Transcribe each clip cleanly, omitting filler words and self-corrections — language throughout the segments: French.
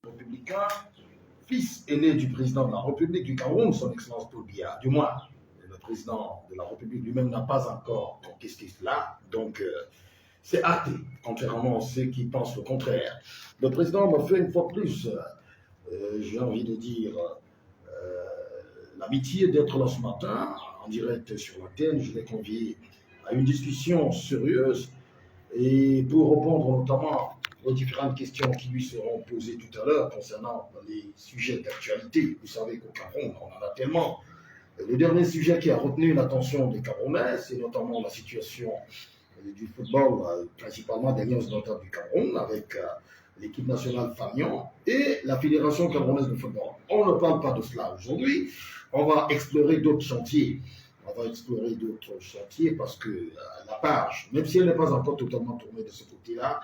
républicain, fils aîné du président de la République du Cameroun, son Excellence Paul Biya. Du moins, le président de la République lui-même n'a pas encore contesté cela. Donc, c'est acté, contrairement à ceux qui pensent le contraire. Le président m'a fait une fois plus, j'ai envie de dire, l'amitié d'être là ce matin, en direct sur l'antenne. Je l'ai convié à une discussion sérieuse et pour répondre notamment aux différentes questions qui lui seront posées tout à l'heure concernant les sujets d'actualité. Vous savez qu'au Cameroun, on en a tellement. Le dernier sujet qui a retenu l'attention des Camerounais, c'est notamment la situation du football, principalement des Lions notables du Cameroun, avec l'équipe nationale Fagnon et la Fédération camerounaise de football. On ne parle pas de cela aujourd'hui. On va explorer d'autres chantiers. On va explorer d'autres chantiers parce que la page, même si elle n'est pas encore totalement tournée de ce côté-là,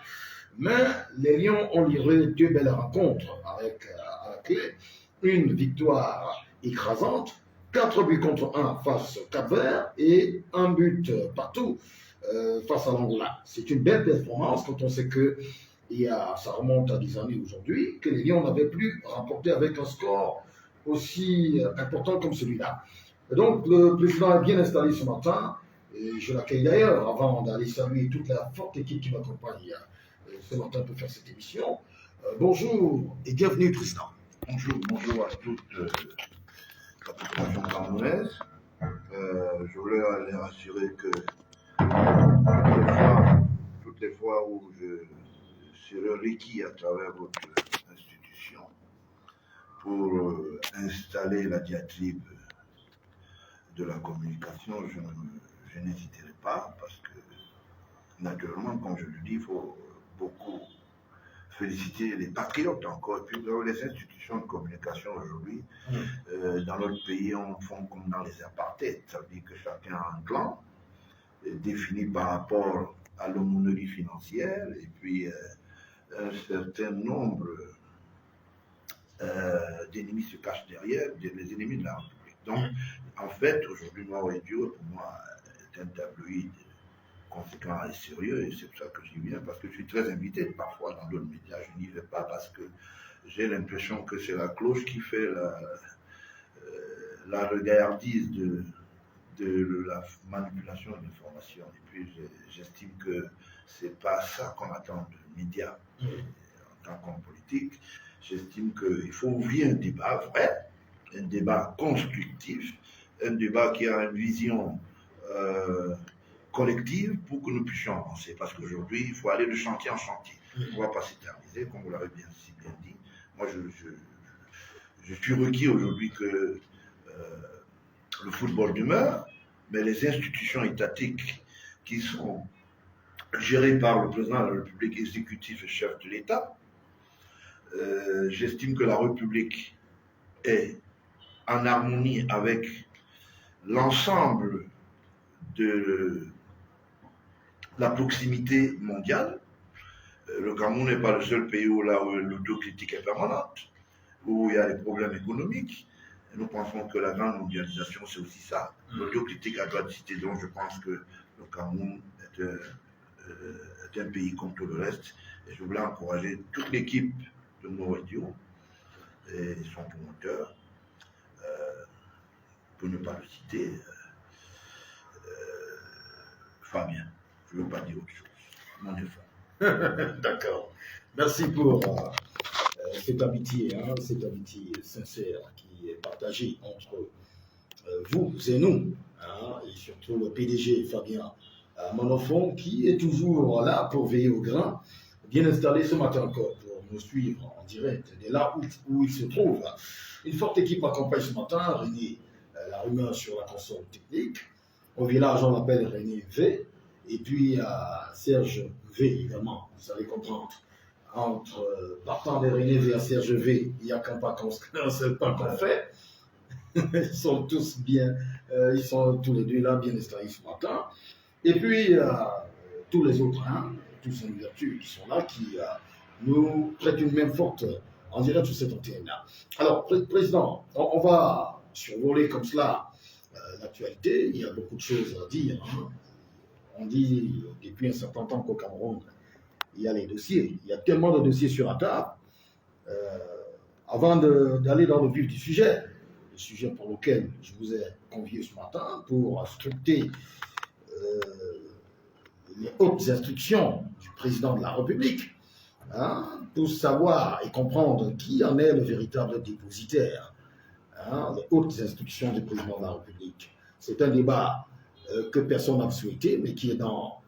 mais les Lions ont livré deux belles rencontres avec à la clé une victoire écrasante, 4 buts contre 1 face au Cap-Vert et un but partout face à l'Angola. C'est une belle performance quand on sait que ça remonte à des années aujourd'hui, que les Lions n'avaient plus remporté avec un score aussi important comme celui-là. Donc le président est bien installé ce matin, et je l'accueille d'ailleurs avant d'aller saluer toute la forte équipe qui m'accompagne ce matin pour faire cette émission. Bonjour et bienvenue, président. Bonjour à toute la population camerounaise. Je voulais les rassurer que toutes les fois où je serai requis à travers votre institution pour installer la diatribe de la communication, je n'hésiterai pas parce que, naturellement, comme je le dis, il faut beaucoup féliciter les patriotes encore. Et puis les institutions de communication aujourd'hui, dans notre pays, on font comme dans les apartheids. Ça veut dire que chacun a un clan défini par rapport à l'aumônerie financière et puis un certain nombre d'ennemis se cachent derrière, les ennemis de la République. Donc, en fait, aujourd'hui, Mort et Dieu, pour moi, est un tabloïd conséquent et sérieux, et c'est pour ça que j'y viens, parce que je suis très invité parfois dans d'autres médias. Je n'y vais pas parce que j'ai l'impression que c'est la cloche qui fait la regardise de la manipulation de l'information. Et puis j'estime que c'est pas ça qu'on attend de médias en tant qu'homme politique. J'estime qu'il faut ouvrir un débat vrai, un débat constructif, un débat qui a une vision collective pour que nous puissions avancer. Parce qu'aujourd'hui, il faut aller de chantier en chantier. On ne va pas s'éterniser, comme vous l'avez si bien dit. Moi, je suis requis aujourd'hui que le football demeure, mais les institutions étatiques qui sont gérées par le président de la République, exécutif et chef de l'État, j'estime que la République est en harmonie avec l'ensemble de la proximité mondiale. Le Cameroun n'est pas le seul pays où l'autocritique est permanente, où il y a des problèmes économiques. Et nous pensons que la grande mondialisation, c'est aussi ça. L'autocritique à droit de cité. Donc je pense que le Cameroun est un pays comme tout le reste. Et je voulais encourager toute l'équipe de nos radios et son promoteur, pour ne pas le citer, Fabien. Je ne veux pas dire autre chose. Mon effort. D'accord. Merci pour cette amitié sincère qui est partagée entre vous et nous, et surtout le PDG Fabien Monofon, qui est toujours là pour veiller au grain, bien installé ce matin encore pour nous suivre en direct de là où il se trouve. Une forte équipe accompagne ce matin René la rumeur sur la console technique. Au village, on l'appelle René V. Et puis Serge V, évidemment, vous allez comprendre. Partant de René V à Serge V, il n'y a qu'un seul pas qu'on fait. Ils sont tous bien, ils sont tous les deux là, bien installés ce matin. Et puis, tous les autres, tous en vertu qui sont là, qui nous prêtent une main forte en direct sur cette antenne-là. Alors, Président, on va survoler comme cela l'actualité. Il y a beaucoup de choses à dire. On dit depuis un certain temps qu'au Cameroun, il y a les dossiers. Il y a tellement de dossiers sur la table. avant d'aller dans le vif du sujet, le sujet pour lequel je vous ai convié ce matin pour scruter les hautes instructions du président de la République, hein, pour savoir et comprendre qui en est le véritable dépositaire, hein, les hautes instructions du président de la République. C'est un débat que personne n'a souhaité, mais qui est dans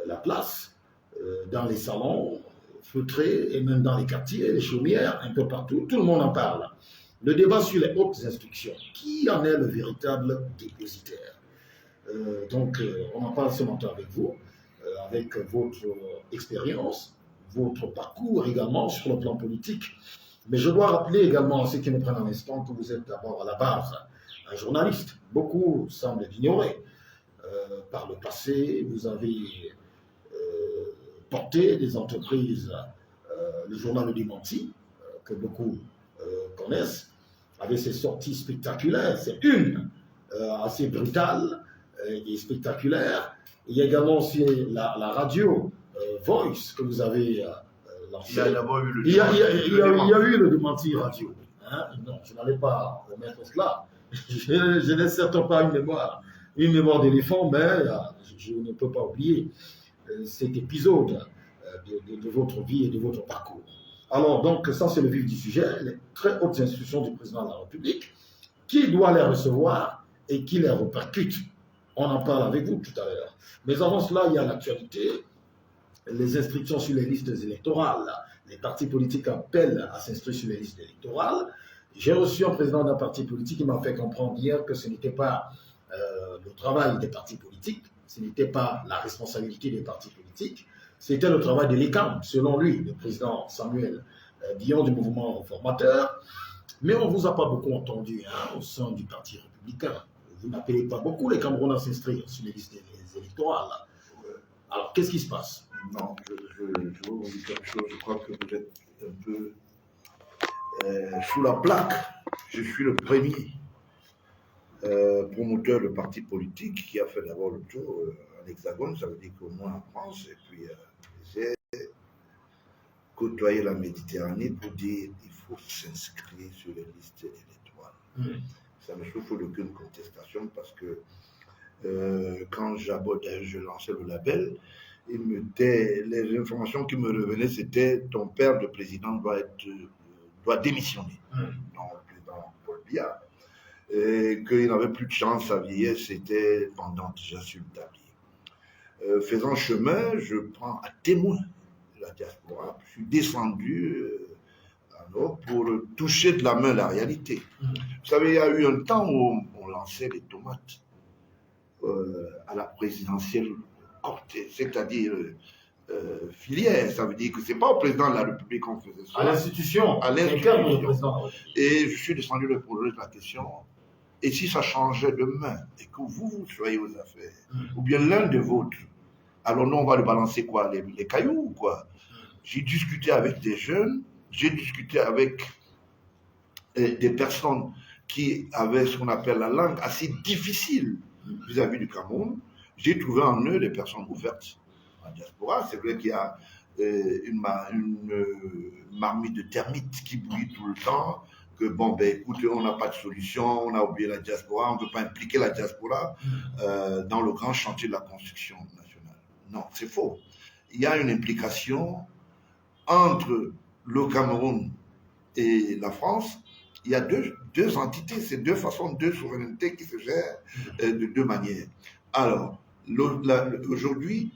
la place, dans les salons, feutrés, et même dans les quartiers, les chaumières, un peu partout, tout le monde en parle. Le débat sur les hautes instructions, qui en est le véritable dépositaire? On en parle ce matin avec vous, avec votre expérience, votre parcours également sur le plan politique. Mais je dois rappeler également à ceux qui me prennent un instant que vous êtes d'abord à la base un journaliste. Beaucoup semblent l'ignorer. Par le passé, vous avez porté des entreprises, le journal Le Démenti, que beaucoup connaissent, avec ses sorties spectaculaires. C'est une assez brutale et spectaculaire. Il y a également aussi la radio Voice que vous avez lancée. Il y a d'abord eu le Il y a eu le Démenti radio. Hein? Non, je n'allais pas remettre cela. Je n'ai certes pas une mémoire d'éléphant, mais je ne peux pas oublier cet épisode de votre vie et de votre parcours. Alors, donc, ça, c'est le vif du sujet, les très hautes institutions du président de la République, qui doit les recevoir et qui les répercute. On en parle avec vous tout à l'heure. Mais avant cela, il y a l'actualité, les inscriptions sur les listes électorales. Les partis politiques appellent à s'inscrire sur les listes électorales. J'ai reçu un président d'un parti politique qui m'a fait comprendre hier que ce n'était pas le travail des partis politiques, ce n'était pas la responsabilité des partis politiques, c'était le travail de l'ECAM, selon lui, le président Samuel Dion du mouvement réformateur. Mais on ne vous a pas beaucoup entendu au sein du Parti républicain. Vous n'appelez pas beaucoup les Camerounais à s'inscrire sur les listes électorales. Alors, qu'est-ce qui se passe? Non, je vous dis quelque chose. Je crois que vous êtes un peu sous la plaque. Je suis le premier promoteur de parti politique qui a fait d'abord le tour en Hexagone, ça veut dire qu'au moins en France, et puis j'ai côtoyé la Méditerranée pour dire qu'il faut s'inscrire sur les listes électorales. Ça ne souffre d'aucune contestation parce que quand je lançais le label, les informations qui me revenaient, c'était ton père de président doit démissionner. Donc, le président Paul Biya. Et qu'il n'avait plus de chance, sa vieillesse était pendant déjà sur le tablier. Faisant chemin, je prends à témoin la diaspora. Je suis descendu alors pour toucher de la main la réalité. Vous savez, il y a eu un temps où on lançait les tomates à la présidentielle cortée, c'est-à-dire filière. Ça veut dire que ce n'est pas au président de la République qu'on faisait ça. À l'institution. À l'institution. Et je suis descendu le poser la question. Et si ça changeait demain et que vous soyez aux affaires, ou bien l'un de vôtres, alors nous, on va le balancer quoi, les cailloux ou quoi? J'ai discuté avec des jeunes, j'ai discuté avec des personnes qui avaient ce qu'on appelle la langue assez difficile vis-à-vis du Cameroun. J'ai trouvé en eux des personnes ouvertes en diaspora. C'est vrai qu'il y a une marmite de termites qui bouille tout le temps. Que bon, ben écoute, on n'a pas de solution, on a oublié la diaspora, on ne peut pas impliquer la diaspora dans le grand chantier de la construction nationale. Non, c'est faux. Il y a une implication entre le Cameroun et la France. Il y a deux entités, c'est deux façons, deux souverainetés qui se gèrent de deux manières. Alors, aujourd'hui,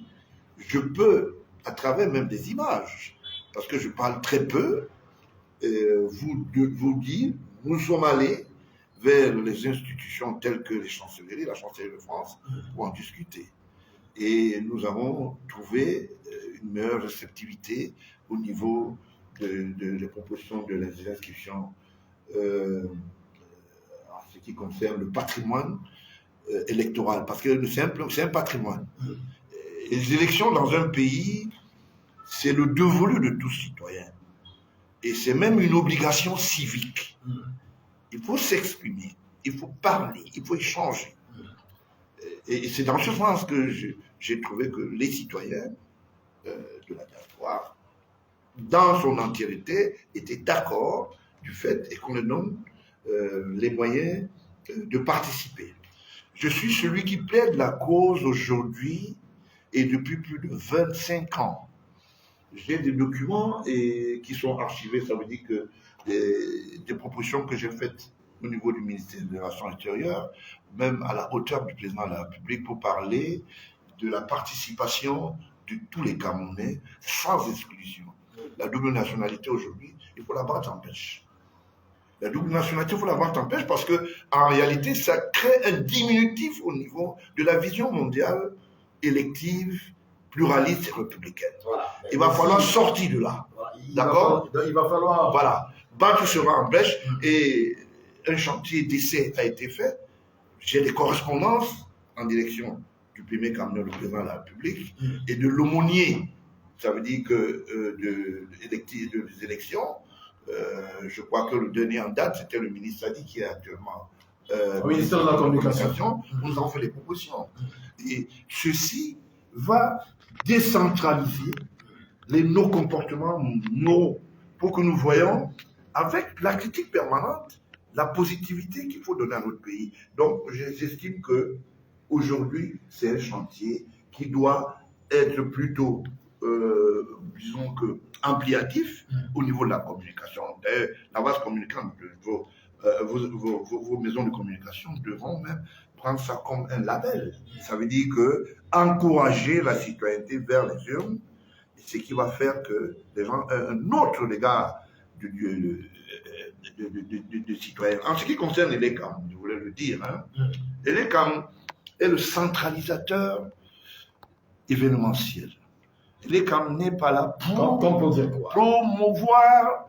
je peux, à travers même des images, parce que je parle très peu, vous dire, nous sommes allés vers les institutions telles que les chancelleries, la chancellerie de France, pour en discuter. Et nous avons trouvé une meilleure réceptivité au niveau des propositions de les inscriptions en ce qui concerne le patrimoine électoral, parce que c'est un patrimoine. Et les élections dans un pays, c'est le devoir de tout citoyen. Et c'est même une obligation civique. Il faut s'exprimer, il faut parler, il faut échanger. Et c'est dans ce sens que j'ai trouvé que les citoyens de la diaspora, dans son entièreté, étaient d'accord du fait et qu'on leur donne les moyens de participer. Je suis celui qui plaide la cause aujourd'hui et depuis plus de 25 ans. J'ai des documents qui sont archivés, ça veut dire que des propositions que j'ai faites au niveau du ministère des Relations extérieures, même à la hauteur du président de la République, pour parler de la participation de tous les Camerounais, sans exclusion. La double nationalité aujourd'hui, il faut la battre en pêche. La double nationalité, il faut la battre en pêche parce que, en réalité, ça crée un diminutif au niveau de la vision mondiale élective, pluraliste et républicaine. Voilà. Il va falloir sortir de là. Voilà. D'accord ? Il va falloir. Voilà. Battre sera en brèche et un chantier d'essai a été fait. J'ai des correspondances en direction du premier camerounais, le président de la République, et de l'aumônier, ça veut dire que des élections. Je crois que le dernier en date, c'était le ministre Sadi qui est actuellement au ministère de la Communication. Nous avons fait des propositions. Et ceci va décentraliser nos comportements, pour que nous voyons avec la critique permanente la positivité qu'il faut donner à notre pays. Donc, j'estime que aujourd'hui, c'est un chantier qui doit être plutôt, disons que, ampliatif au niveau de la communication. D'ailleurs, la base communicante, vos maisons de communication devront même prendre ça comme un label. Ça veut dire que encourager la citoyenneté vers les urnes, ce qui va faire que les gens aient un autre regard de citoyens. En ce qui concerne l'ELECAM, je voulais le dire, l'ELECAM est le centralisateur événementiel. L'ELECAM n'est pas là pour promouvoir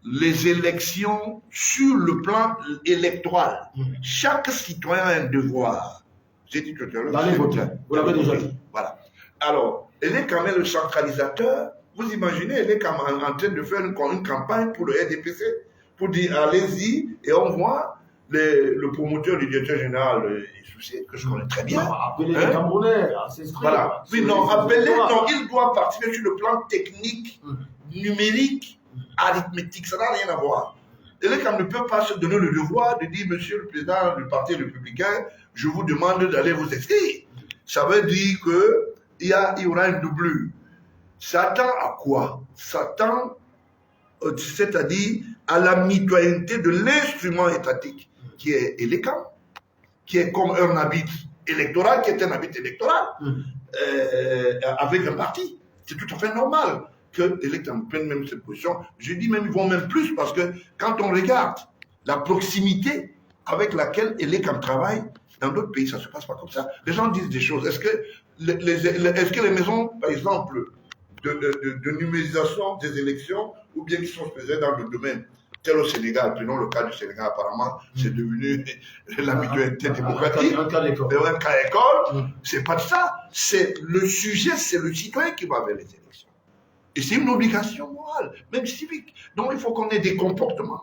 les élections sur le plan électoral. Chaque citoyen a un devoir. J'ai dit tout à l'heure. D'aller voter. Vous l'avez déjà dit. Voilà. Alors, l'ELECAM est le centralisateur. Vous imaginez, l'ELECAM est en train de faire une campagne pour le RDPC, pour dire allez-y, et on voit le promoteur du directeur général Soucé, que je connais très bien. Appelez les Camerounais à s'inscrire. Voilà. Oui, non, appelez, non, il doit participer sur le plan technique, numérique, arithmétique, ça n'a rien à voir. Et l'ELECAM ne peut pas se donner le devoir de dire, monsieur le président du Parti républicain, je vous demande d'aller vous inscrire. Ça veut dire qu'il y aura une doublure. Ça tend à quoi? Ça tend, c'est-à-dire à la mitoyenneté de l'instrument étatique qui est l'ELECAM, qui est comme un habit électoral, qui est un habit électoral, avec un parti. C'est tout à fait normal que l'ELECAM prenne même cette position. Je dis même, ils vont même plus, parce que quand on regarde la proximité avec laquelle l'ELECAM travaille, dans d'autres pays, ça ne se passe pas comme ça. Les gens disent des choses. Est-ce que les maisons, par exemple, de numérisation des élections, ou bien qui sont spécialisées dans le domaine, tel au Sénégal, prenons le cas du Sénégal, apparemment, c'est devenu la mutualité démocratique, un cas d'école, c'est pas de ça. C'est le sujet, c'est le citoyen qui va vers les élections. Et c'est une obligation morale, même civique. Donc il faut qu'on ait des comportements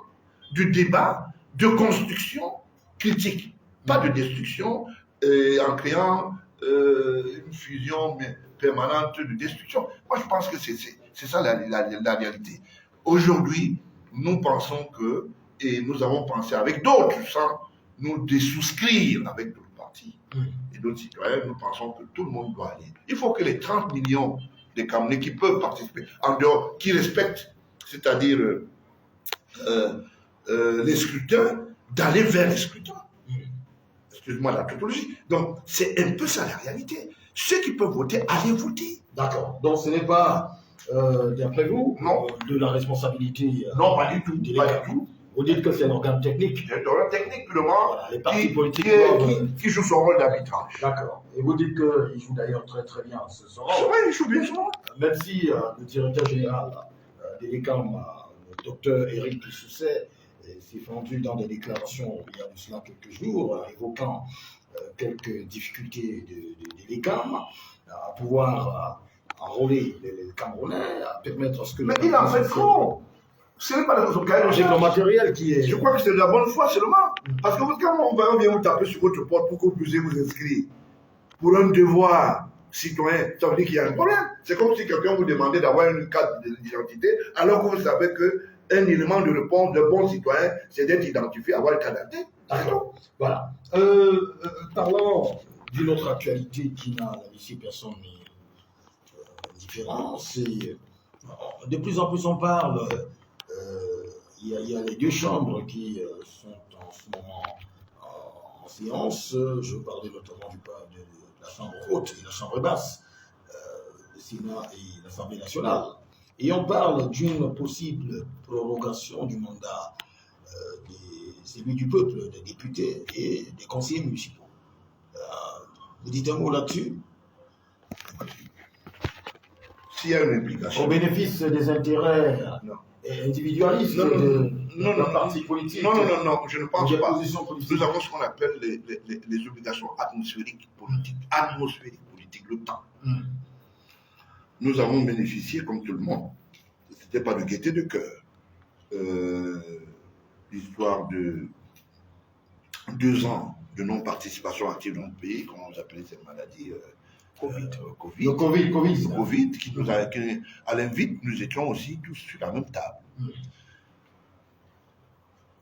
de débat, de construction critique, pas de destruction, en créant une fusion permanente de destruction. Moi, je pense que c'est ça la réalité. Aujourd'hui, nous pensons que, et nous avons pensé avec d'autres, sans nous désouscrire avec d'autres partis et d'autres citoyens, nous pensons que tout le monde doit aller. Il faut que les 30 millions de Camerounais qui peuvent participer, en dehors, qui respectent, c'est-à-dire les scrutins, d'aller vers les scrutins. Excuse-moi la tautologie. Donc, c'est un peu ça la réalité. Ceux qui peuvent voter, allez voter. D'accord. Donc, ce n'est pas, d'après vous, non, de la responsabilité. Non, pas du tout. Pas du tout. Vous dites que c'est un organe technique. C'est un organe technique, purement, voilà, les partis politiques qui joue son rôle d'arbitrage. D'accord. Et vous dites qu'il joue d'ailleurs très très bien ce rôle. Oui, il joue bien son rôle. Même si le directeur général de l'ELECAM, le docteur Éric Sousset, s'est fendu dans des déclarations il y a de cela quelques jours, évoquant quelques difficultés de l'ELECAM à pouvoir enrôler les Camerounais, à permettre à ce que... Mais il en fait trop. Ce n'est pas son cahier de matériel qui est... Je crois que c'est de la bonne foi seulement. Parce que quand on vient vous taper sur votre porte pour que vous puissiez vous inscrire pour un devoir citoyen, ça veut dire qu'il y a un problème. C'est comme si quelqu'un vous demandait d'avoir une carte d'identité alors que vous savez que un élément de réponse de bon citoyen, c'est d'être identifié, avoir le carte d'identité. D'accord. Voilà. Parlons d'une autre actualité qui n'a ici personne ni différent. C'est de plus en plus on parle. Il y a les deux chambres qui sont en ce moment en séance. Je parlais notamment de la chambre haute et la chambre basse, le Sénat et l'Assemblée nationale. Et on parle d'une possible prorogation du mandat des élus du peuple, des députés et des conseillers municipaux. Vous dites un mot là-dessus? S'il y a une implication. Au bénéfice des intérêts individualistes de la partie politique. Non, je ne pense pas. Politique. Nous avons ce qu'on appelle les obligations atmosphériques politiques. Atmosphériques politiques, le temps. Nous avons bénéficié, comme tout le monde, ce n'était pas de gaieté de cœur, l'histoire de 2 ans de non-participation active dans le pays, comment on appelait cette maladie Covid, qui nous a, à l'invite, nous étions aussi tous sur la même table.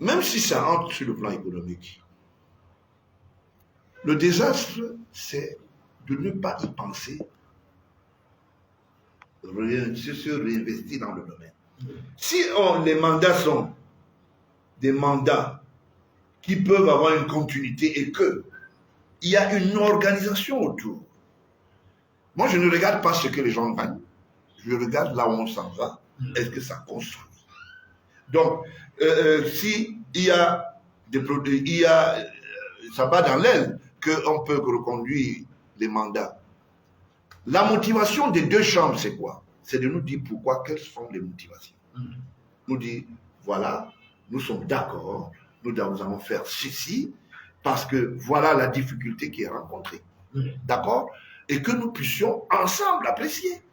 Même si ça entre sur le plan économique, le désastre, c'est de ne pas y penser, se réinvestir dans le domaine. Si les mandats sont des mandats qui peuvent avoir une continuité et qu'il y a une organisation autour, moi, je ne regarde pas ce que les gens gagnent. Je regarde là où on s'en va. Est-ce que ça construit? Donc, si il y a des produits, ça va dans l'aile qu'on peut reconduire les mandats. La motivation des deux chambres, c'est quoi? C'est de nous dire pourquoi, quelles sont les motivations. Nous dire, voilà, nous sommes d'accord, nous allons faire ceci, parce que voilà la difficulté qui est rencontrée. D'accord? Et que nous puissions ensemble apprécier.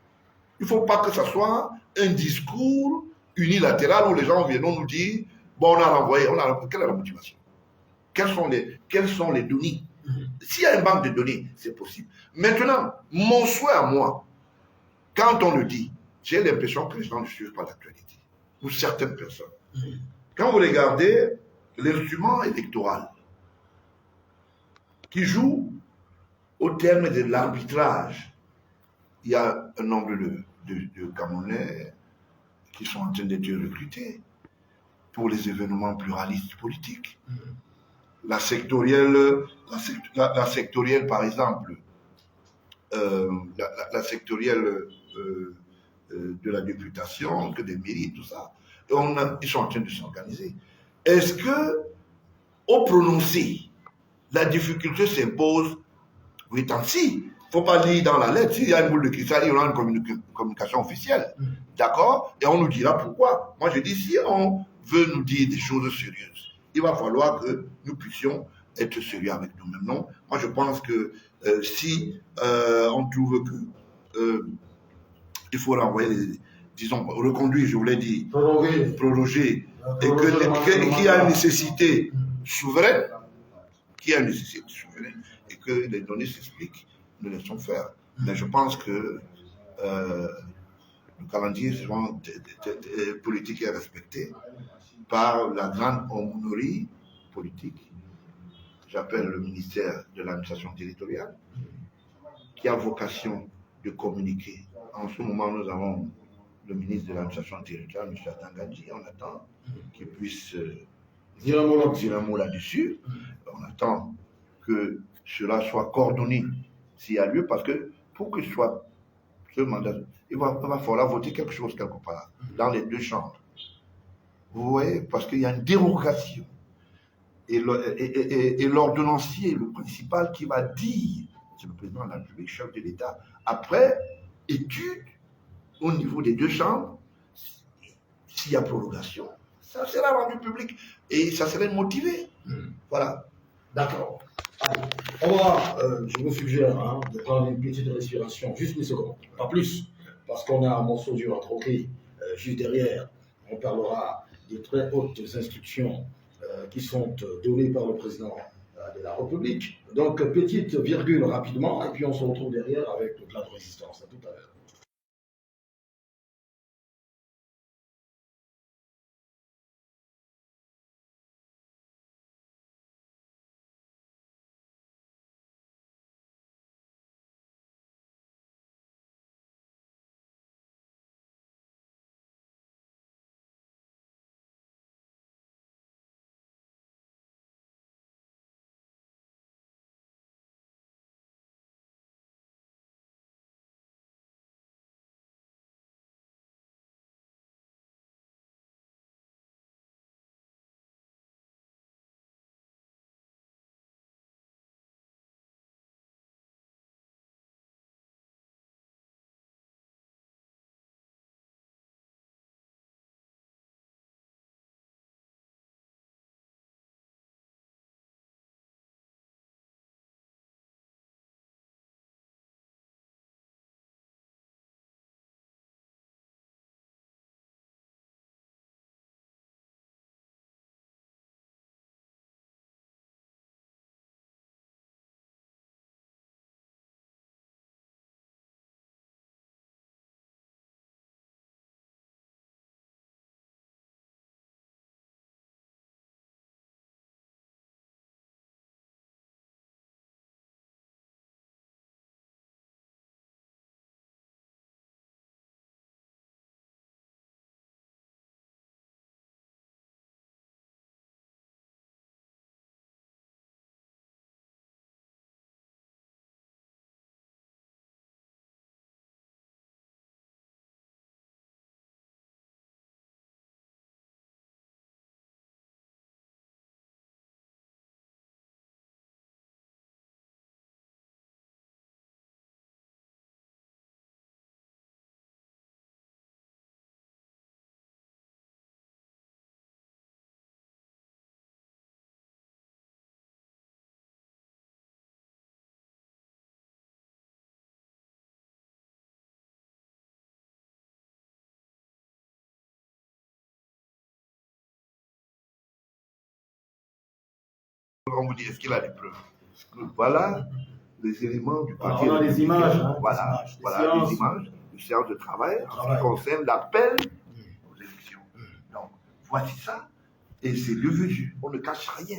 Il ne faut pas que ce soit un discours unilatéral où les gens viennent nous dire, bon, on a renvoyé, quelle est la motivation? Quelles sont les données? S'il y a une banque de données, c'est possible. Maintenant, mon souhait à moi, quand on le dit, j'ai l'impression que les gens ne suivent pas l'actualité, ou certaines personnes. Quand vous regardez l'instrument électoral qui joue au terme de l'arbitrage, il y a un nombre de Camerounais qui sont en train d'être recrutés pour les événements pluralistes politiques. La sectorielle, par exemple, la sectorielle de la députation, que des mairies, tout ça, ils sont en train de s'organiser. Est-ce que, au prononcé, la difficulté s'impose? Oui, tant si. Il ne faut pas lire dans la lettre. S'il y a une boule de cristal, il y aura une communication officielle. D'accord? Et on nous dira pourquoi. Moi, je dis, si on veut nous dire des choses sérieuses, il va falloir que nous puissions être sérieux avec nous-mêmes. Non? Moi, je pense que si on trouve que il faut renvoyer, disons, reconduire, je voulais dire, prolonger, et qu'il y a une nécessité souveraine, et que les données s'expliquent, nous laissons faire. Mais je pense que le calendrier politique est respecté par la grande honorerie politique, j'appelle le ministère de l'administration territoriale, qui a vocation de communiquer. En ce moment, nous avons le ministre de l'administration territoriale, M. Atangadji, on attend qu'il puisse dire un mot là-dessus. On attend que cela soit coordonné s'il y a lieu, parce que pour que ce soit ce mandat, il va falloir voter quelque chose quelque part, dans les deux chambres. Vous voyez, parce qu'il y a une dérogation. Et l'ordonnancier, le principal, qui va dire, c'est le président de la République, chef de l'État, après étude au niveau des deux chambres, s'il y a prorogation, ça sera rendu public et ça serait motivé. Voilà. D'accord. Allez, on va, je vous suggère de prendre une petite respiration, juste une seconde, pas plus, parce qu'on a un morceau dur à troquer juste derrière. On parlera des très hautes instructions qui sont données par le président de la République. Donc, petite virgule rapidement, et puis on se retrouve derrière avec le plan de résistance. À tout à l'heure. on vous dit, est-ce qu'il a des preuves? Voilà les éléments du parti. Alors, on a des images. Hein, voilà, des images de séances de travail en ce qui concerne l'appel aux élections. Donc, voici ça. Et c'est devenu. On ne cache rien.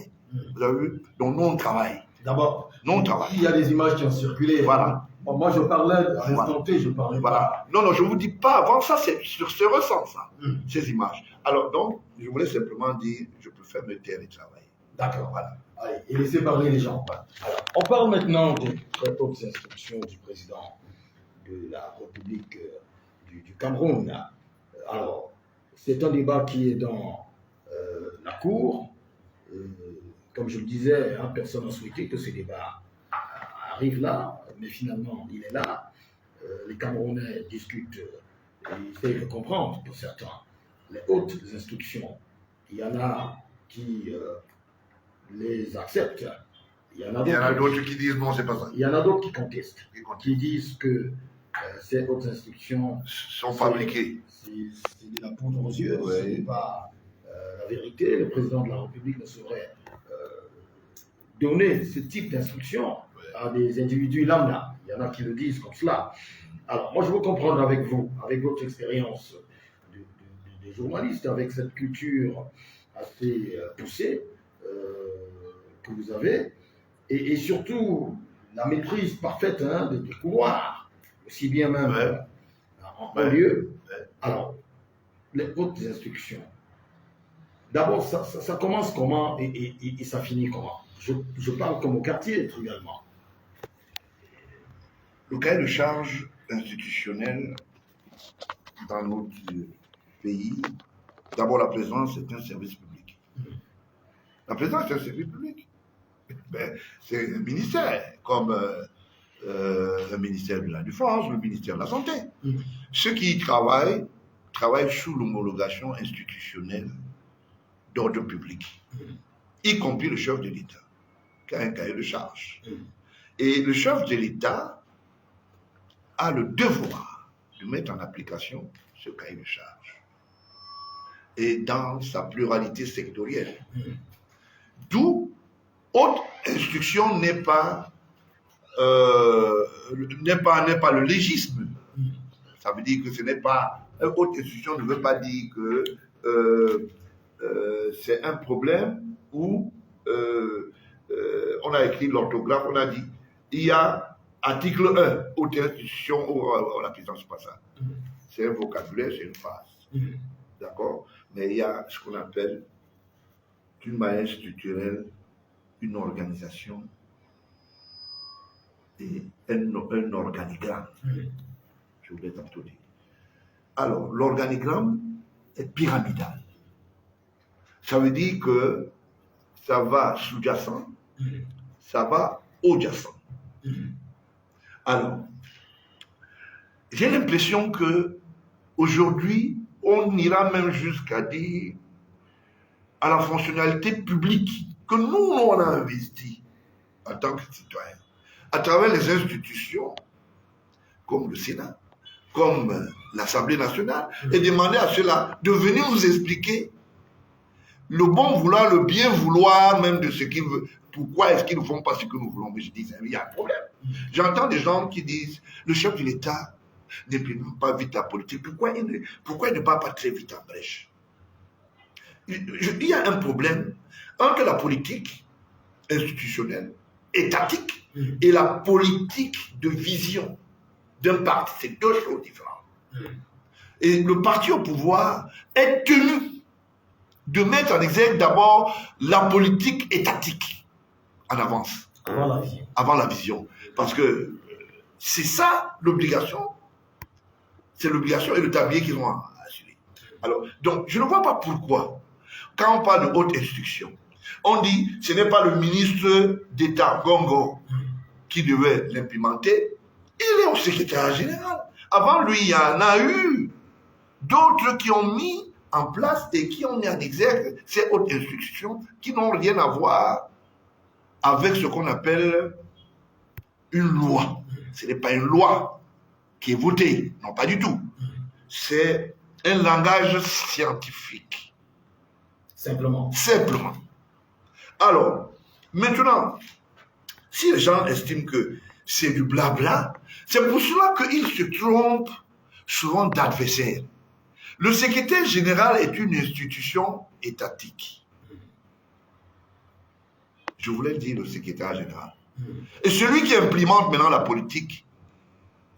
Vous avez vu? Donc, nous, on travaille. D'abord, non, on travaille. Il y a des images qui ont circulé. Voilà. Bon, moi, je parlais à l'instant T, je parlais pas. Non, je ne vous dis pas avant ça, c'est sur ce ressent, ça, ces images. Alors, donc, je voulais simplement dire, je préfère me taire et travailler. D'accord, voilà. Allez, et laissez parler les gens. Voilà. Alors, on parle maintenant des très hautes instructions du président de la République du Cameroun. Alors, c'est un débat qui est dans la Cour. Comme je le disais, hein, personne n'a souhaité que ce débat arrive là, mais finalement, il est là. Les Camerounais discutent, ils essayent de comprendre pour certains les hautes instructions. Il y en a qui les acceptent. Il y en a d'autres qui disent non, c'est pas ça. Il y en a d'autres qui contestent, qui disent que ces hautes instructions sont fabriquées. C'est de la poudre aux yeux, ce n'est pas la vérité. Le président de la République ne saurait donner ce type d'instructions à des individus lambda. Il y en a qui le disent comme cela. Alors, moi, je veux comprendre avec vous, avec votre expérience de journaliste, avec cette culture assez poussée que vous avez, et surtout la maîtrise parfaite des couloirs, aussi bien même en lieu. Alors, les hautes instructions. D'abord, ça commence comment et ça finit comment? Je parle comme au quartier, également. Le cahier de charge institutionnel dans notre pays, d'abord la présidence est un service public. La présidence est un service public. C'est un ministère, comme le ministère de la Défense, le ministère de la Santé. Ceux qui y travaillent sous l'homologation institutionnelle d'ordre public, y compris le chef de l'État, qui a un cahier de charge. Et le chef de l'État a le devoir de mettre en application ce cahier de charge. Et dans sa pluralité sectorielle. D'où haute instruction n'est pas le légisme. Ça veut dire que ce n'est pas... Haute instruction ne veut pas dire que c'est un problème où on a écrit l'orthographe, on a dit, il y a article 1, haute institution, la présidence, c'est pas ça. C'est un vocabulaire, c'est une phrase. D'accord? Mais il y a ce qu'on appelle, d'une manière structurelle, une organisation et un organigramme. Je voulais tantôt dire. Alors, l'organigramme est pyramidal. Ça veut dire que ça va sous-jacent, ça va haut-jacent. Alors, j'ai l'impression que aujourd'hui, on ira même jusqu'à dire à la fonctionnalité publique que nous, on a investi en tant que citoyens, à travers les institutions, comme le Sénat, comme l'Assemblée nationale, et demander à ceux-là de venir nous expliquer le bon vouloir, le bien vouloir même de ce qu'ils veulent. Pourquoi est-ce qu'ils ne font pas ce que nous voulons? Mais je dis, il y a un problème. J'entends des gens qui disent, le chef de l'État n'implémente pas vite la politique. Pourquoi il ne part pas très vite en brèche? Il y a un problème entre la politique institutionnelle, étatique, et la politique de vision d'un parti. C'est deux choses différentes. Et le parti au pouvoir est tenu de mettre en exergue d'abord la politique étatique en avance. Avant la vision. Parce que c'est ça l'obligation. C'est l'obligation et le tablier qu'ils ont assuré. Alors, donc, je ne vois pas pourquoi, quand on parle de haute instruction, on dit ce n'est pas le ministre d'État Gongo qui devait l'implémenter, il est au secrétaire général. Avant lui, il y en a eu d'autres qui ont mis en place et qui ont mis en exergue ces hautes instructions qui n'ont rien à voir avec ce qu'on appelle une loi. Ce n'est pas une loi qui est votée, non pas du tout. C'est un langage scientifique. Simplement. Simplement. Alors, Maintenant, si les gens estiment que c'est du blabla, c'est pour cela qu'ils se trompent souvent d'adversaire. Le secrétaire général est une institution étatique. Je voulais dire le secrétaire général. Et celui qui implémente maintenant la politique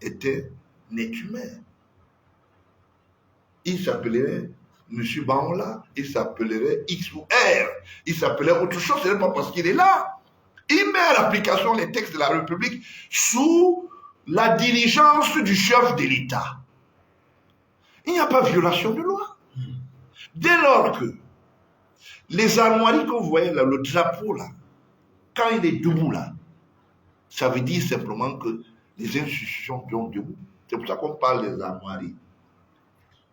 était un être humain. Il s'appellerait M. Baola, il s'appellerait X ou R, il s'appellerait autre chose, ce n'est pas parce qu'il est là. Il met à l'application les textes de la République sous la diligence du chef de l'État. Il n'y a pas de violation de loi. Dès lors que les armoiries que vous voyez là, le drapeau là, quand il est debout là, ça veut dire simplement que les institutions sont debout. C'est pour ça qu'on parle des armoiries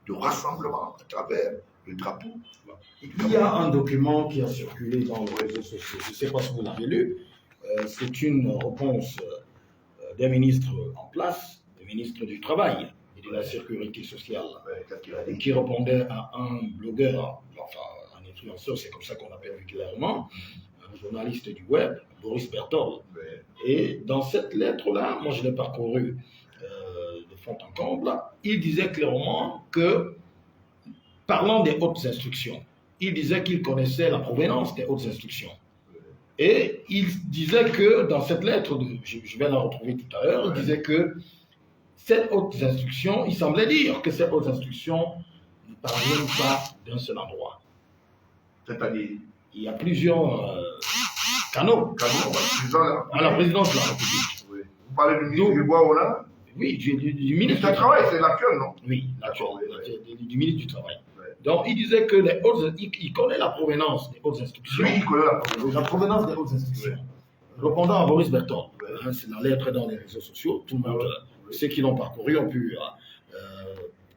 de rassemblement à travers le drapeau. Il y a un document qui a circulé dans les réseaux sociaux. Je ne sais pas si vous l'avez lu. C'est une réponse des ministres en place, des ministres du Travail et de la Sécurité sociale, qui répondait à un blogueur, enfin un influenceur, c'est comme ça qu'on appelle vulgairement, un journaliste du web, Boris Berthold. Et dans cette lettre-là, moi je l'ai parcourue de fond en comble, il disait clairement que, parlant des hautes instructions, il disait qu'il connaissait la provenance des hautes instructions. Et il disait que dans cette lettre, je vais la retrouver tout à l'heure, il disait que cette haute instruction, il semblait dire que ces hautes instructions ne parviennent pas d'un seul endroit. C'est-à-dire, il y a plusieurs canaux à la présidence de la République. Oui. Vous parlez du ministre du Bois, oui, du ministre du Travail, c'est l'actuel, non? Oui, l'actuel, du ministre du Travail. Donc, il disait que les hautes, il connaît la provenance des hautes instructions. Oui, il connaît la provenance des hautes instructions. Répondant à Boris Berthold, c'est la lettre dans les réseaux sociaux, tout le monde, ceux qui l'ont parcouru ont pu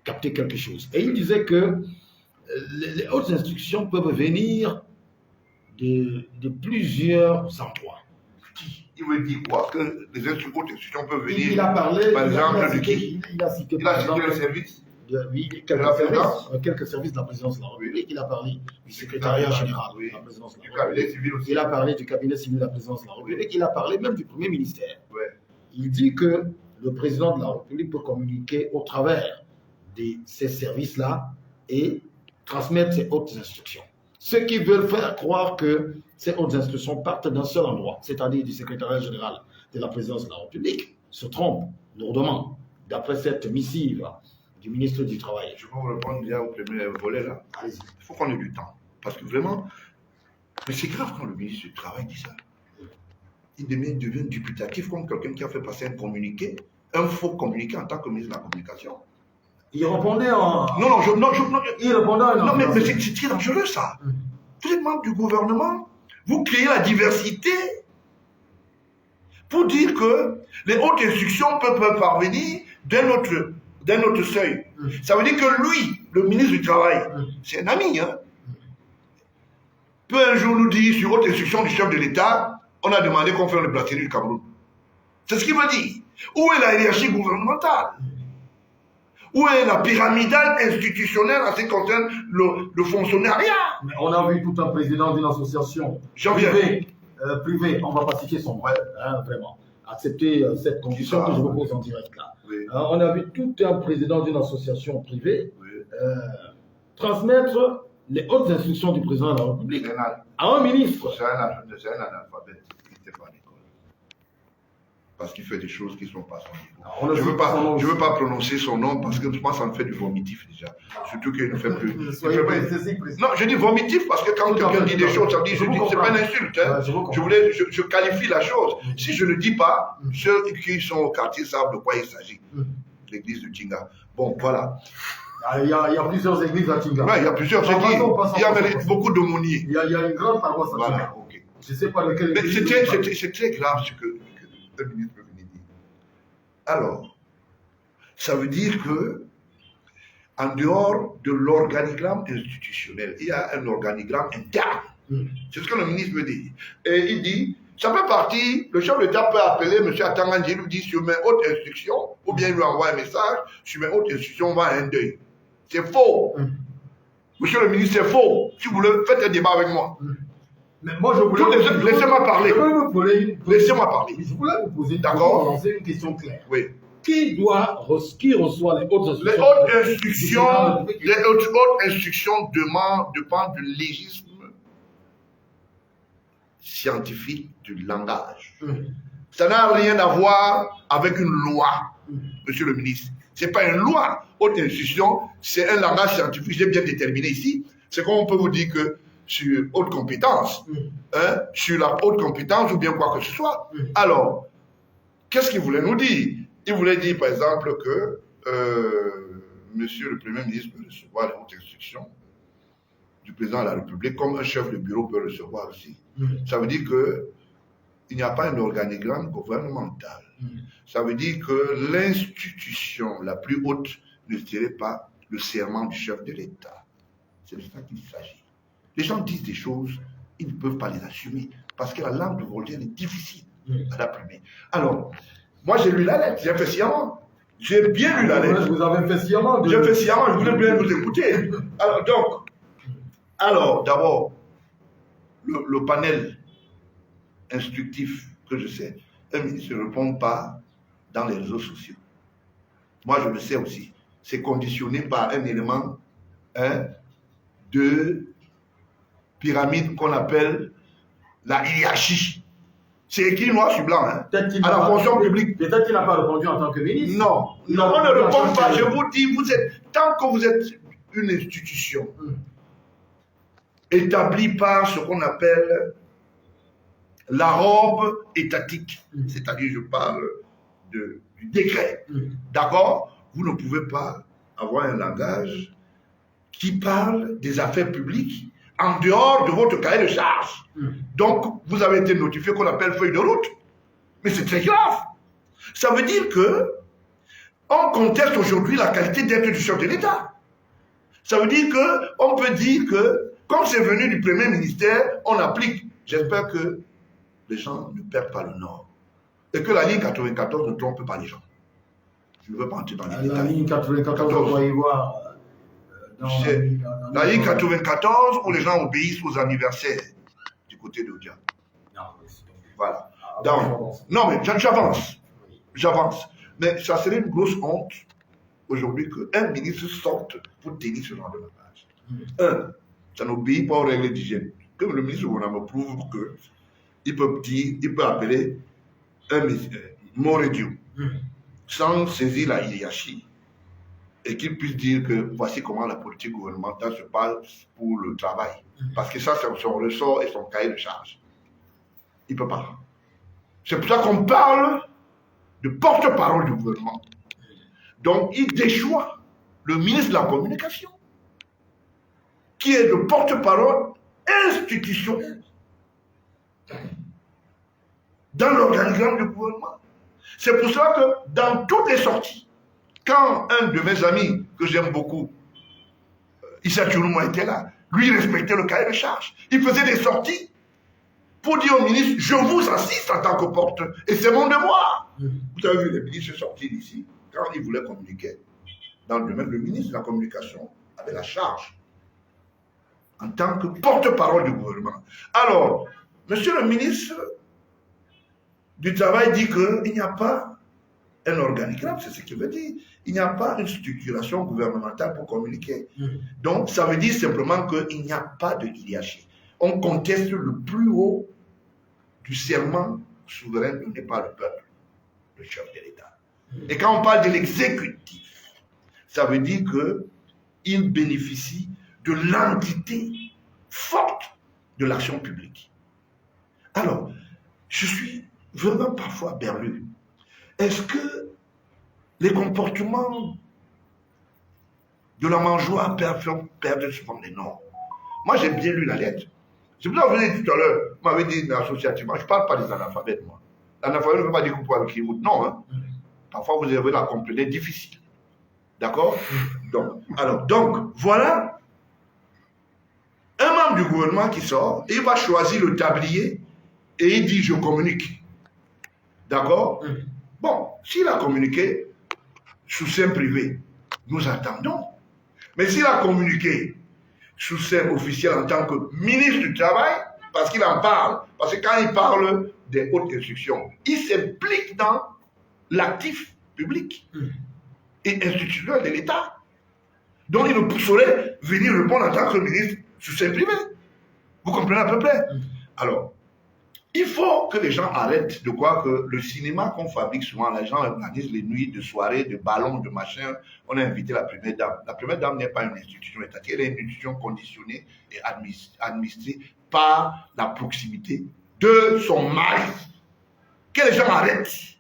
capter quelque chose. Et il disait que les hautes instructions peuvent venir de plusieurs endroits. Il veut dire quoi? Que les hautes institutions peuvent venir, il a parlé, par exemple, de qui? Il a cité le service. Oui, quelques services de la présidence de la République. Il a parlé du secrétariat général de la présidence de la République. Il a parlé du cabinet civil de la présidence de la République. Il a parlé même du premier ministère. Il dit que le président de la République peut communiquer au travers de ces services-là et transmettre ses hautes instructions. Ceux qui veulent faire croire que ces hautes instructions partent d'un seul endroit, c'est-à-dire du secrétariat général de la présidence de la République, se trompent lourdement. D'après cette missive du ministre du Travail. Je vais vous répondre déjà au premier volet là. Il faut qu'on ait du temps. Parce que vraiment, mais c'est grave quand le ministre du Travail dit ça. Il devient dubitatif comme quelqu'un qui a fait passer un communiqué, un faux communiqué en tant que ministre de la Communication. Il répondait en... Il répondait en... Non, mais c'est très dangereux ça. Vous êtes membre du gouvernement, vous créez la diversité pour dire que les hautes instructions peuvent parvenir d'un autre seuil. Ça veut dire que lui, le ministre du Travail, c'est un ami, hein, peut un jour nous dire, sur haute instruction du chef de l'État, on a demandé qu'on fasse le bracelet du Cameroun. C'est ce qu'il veut dire. Où est la hiérarchie gouvernementale? Où est la pyramidale institutionnelle en ce qui concerne le fonctionnariat? Mais on a vu tout un président d'une association privée, on ne va pas citer son nom, vraiment, accepter cette condition que je vous pose en direct là. On a vu tout un président d'une association privée transmettre les hautes instructions du président de la République à un ministre. C'est un analphabète qui n'était pas à l'école. Parce qu'il fait des choses qui ne sont pas à son niveau. Je ne veux pas prononcer son nom parce que moi, ça me fait du vomitif déjà. Surtout qu'il ne fait plus. Non, je dis vomitif parce que quand quelqu'un dit des choses, ça me dit, c'est pas une insulte. Hein. Je qualifie la chose. Si je ne dis pas, ceux qui sont au quartier savent de quoi il s'agit. L'église de Tinga. Bon, voilà. Il y a plusieurs églises à Tinga. Oui, il y a plusieurs églises. Il y a beaucoup d'aumôniers. Il y a une grande paroisse à Tinga. Voilà, ok. Je ne sais pas lequel. Mais c'est très grave ce que le ministre peut venir dire. Alors, ça veut dire que, en dehors de l'organigramme institutionnel, il y a un organigramme interne. C'est ce que le ministre veut dire. Et il dit, ça peut partir, le chef de l'État peut appeler M. Atangandji, lui dire sur mes hautes instructions, ou bien lui envoyer un message, sur mes hautes instructions, on va à un deuil. C'est faux. Monsieur le ministre, c'est faux. Si vous voulez, faites un débat avec moi. Mais moi, je voulais... Laissez-moi parler. Laissez-moi parler. Je voulais vous poser une question claire. Oui. Qui reçoit les hautes instructions? Les hautes instructions dépendent du légisme scientifique du langage. Ça n'a rien à voir avec une loi, monsieur le ministre. Ce n'est pas une loi. Haute instruction, c'est un langage scientifique, je l'ai bien déterminé ici. C'est comme on peut vous dire que sur haute compétence, sur la haute compétence ou bien quoi que ce soit. Alors, qu'est-ce qu'il voulait nous dire? Il voulait dire, par exemple, que monsieur le Premier ministre peut recevoir les hautes instructions du président de la République, comme un chef de bureau peut recevoir aussi. Ça veut dire qu'il n'y a pas un organigramme gouvernemental. Ça veut dire que l'institution la plus haute ne serait pas le serment du chef de l'État. C'est de ça qu'il s'agit. Les gens disent des choses, ils ne peuvent pas les assumer, parce que la langue de Voltaire est difficile à l'apprimer. Alors, moi j'ai lu la lettre, j'ai fait sciemment. J'ai bien lu la lettre. Vous avez fait sciemment. J'ai fait sciemment, je voulais bien vous écouter. Alors, d'abord, le panel instructif que je sais, un ministre ne répond pas dans les réseaux sociaux. Moi, je le sais aussi. C'est conditionné par un élément de pyramide qu'on appelle la hiérarchie. C'est écrit noir sur blanc, à la fonction publique. Peut-être qu'il n'a pas répondu en tant que ministre. Non, on ne répond pas. Je vous dis, tant que vous êtes une institution établie par ce qu'on appelle la robe étatique, c'est-à-dire je parle du décret, d'accord? Vous ne pouvez pas avoir un langage qui parle des affaires publiques en dehors de votre cahier de charge. Donc, vous avez été notifié qu'on appelle feuille de route. Mais c'est très grave. Ça veut dire que on conteste aujourd'hui la qualité d'être du chef de l'État. Ça veut dire qu'on peut dire que, comme c'est venu du Premier ministère, on applique. J'espère que les gens ne perdent pas le nord. Et que la ligne 94 ne trompe pas les gens. Je ne veux pas entrer dans les détails. La ligne 94, on doit y voir. La ligne 94 où les gens obéissent aux anniversaires du côté d'Odia. Voilà. Donc, non, mais j'avance. Mais ça serait une grosse honte aujourd'hui qu'un ministre sorte pour tenir ce genre de langage. Ça n'obéit pas aux règles d'hygiène. Que le ministre me prouve qu'il peut appeler un mot réduit sans saisir la hiérarchie et qu'il puisse dire que voici comment la politique gouvernementale se passe pour le travail. Parce que ça, c'est son ressort et son cahier de charge. Il ne peut pas. C'est pour ça qu'on parle de porte-parole du gouvernement. Donc, il déchoit le ministre de la Communication, qui est le porte-parole institutionnel dans l'organigramme du gouvernement. C'est pour ça que dans toutes les sorties, quand un de mes amis, que j'aime beaucoup, Issa Tourouma était là, lui il respectait le cahier de charge. Il faisait des sorties pour dire au ministre, je vous assiste en tant que porte, et c'est mon devoir. Vous avez vu les ministres sortir d'ici, quand ils voulaient communiquer, dans le domaine, le ministre de la Communication avait la charge en tant que porte-parole du gouvernement. Alors, monsieur le ministre du Travail dit qu'il n'y a pas un organigramme, c'est ce qu'il veut dire. Il n'y a pas une structuration gouvernementale pour communiquer. Donc, ça veut dire simplement qu'il n'y a pas de hiérarchie. On conteste le plus haut du serment souverain donné par le peuple, le chef de l'État. Et quand on parle de l'exécutif, ça veut dire qu'il bénéficie de l'entité forte de l'action publique. Alors, je suis vraiment parfois berlu. Est-ce que les comportements de la mangeoire perdent souvent les normes? Moi, j'ai bien lu la lettre. C'est pour ça que je vous ai dit tout à l'heure, vous m'avez dit associativement, je ne parle pas des analphabètes, moi. L'analphabète ne veut pas dire que vous pouvez écrire votre nom. Hein. Parfois, vous avez la compléter difficile. D'accord? Donc, voilà un membre du gouvernement qui sort, et il va choisir le tablier, et il dit, je communique. D'accord? Bon, s'il a communiqué sous seing privé, nous attendons. Mais s'il a communiqué sous seing officiel en tant que ministre du Travail, parce qu'il en parle. Parce que quand il parle des hautes institutions, il s'implique dans l'actif public et institutionnel de l'État. Donc il ne saurait venir répondre en tant que ministre sur ses privés. Vous comprenez à peu près? Alors, il faut que les gens arrêtent de croire que le cinéma qu'on fabrique souvent, les gens organisent les nuits de soirées, de ballons, de machin. On a invité la première dame. La première dame n'est pas une institution étatique, elle est une institution conditionnée et administrée par la proximité de son mari. Que les gens arrêtent.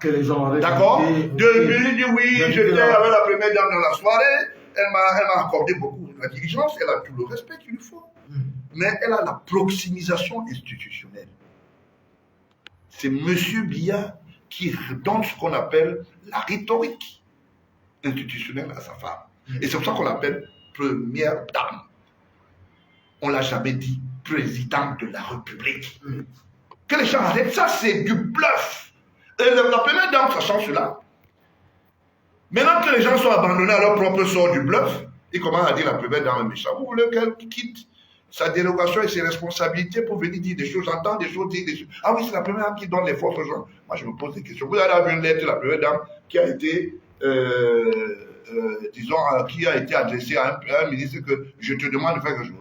Que les gens arrêtent. D'accord? De lui dire oui, j'étais avec la première dame dans la soirée, elle m'a accordé beaucoup de la diligence, elle a tout le respect qu'il lui faut. Mais elle a la proximisation institutionnelle. C'est M. Biya qui donne ce qu'on appelle la rhétorique institutionnelle à sa femme. Et c'est pour ça qu'on l'appelle première dame. On ne l'a jamais dit présidente de la République. Que les gens arrêtent, ça c'est du bluff. Et la première dame, sachant cela, maintenant que les gens sont abandonnés à leur propre sort du bluff, ils commencent à dire la première dame est méchante. Vous voulez qu'elle quitte sa dérogation et ses responsabilités pour venir dire des choses, j'entends des choses, dire des choses. Ah oui, c'est la première dame qui donne les forces aux gens. Moi, je me pose des questions. Vous avez vu une lettre de la première dame qui a été, qui a été adressée à un ministre que je te demande de faire quelque chose.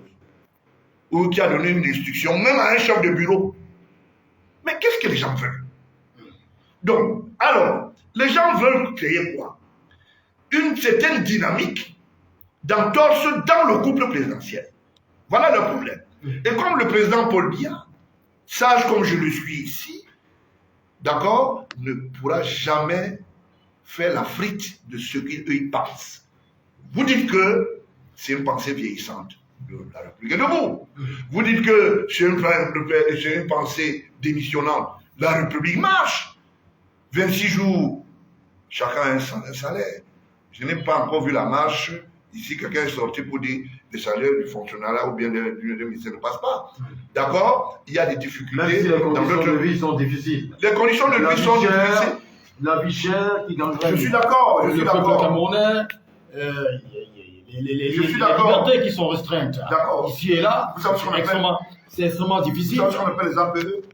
Ou qui a donné une instruction, même à un chef de bureau. Mais qu'est-ce que les gens veulent? Donc, alors, les gens veulent créer quoi? Une certaine dynamique d'entorse dans le couple présidentiel. Voilà le problème. Et comme le président Paul Biya, sage comme je le suis ici, d'accord, ne pourra jamais faire la frite de ce qu'ils pensent. Vous dites que c'est une pensée vieillissante de la République est debout. Vous dites que c'est une pensée démissionnante. La République marche. 26 jours, chacun a un salaire. Je n'ai pas encore vu la marche. Ici, quelqu'un est sorti pour dire que le salaire du fonctionnariat ou bien du ministère ne passe pas. D'accord? Il y a des difficultés. Même si les conditions de vie sont difficiles. Les conditions de vie sont difficiles. La vie chère qui gangrène. Je suis d'accord. Je suis d'accord. Camerounais, les libertés qui sont restreintes. D'accord. Ici et là, c'est extrêmement difficile. Vous savez ce qu'on appelle les APE?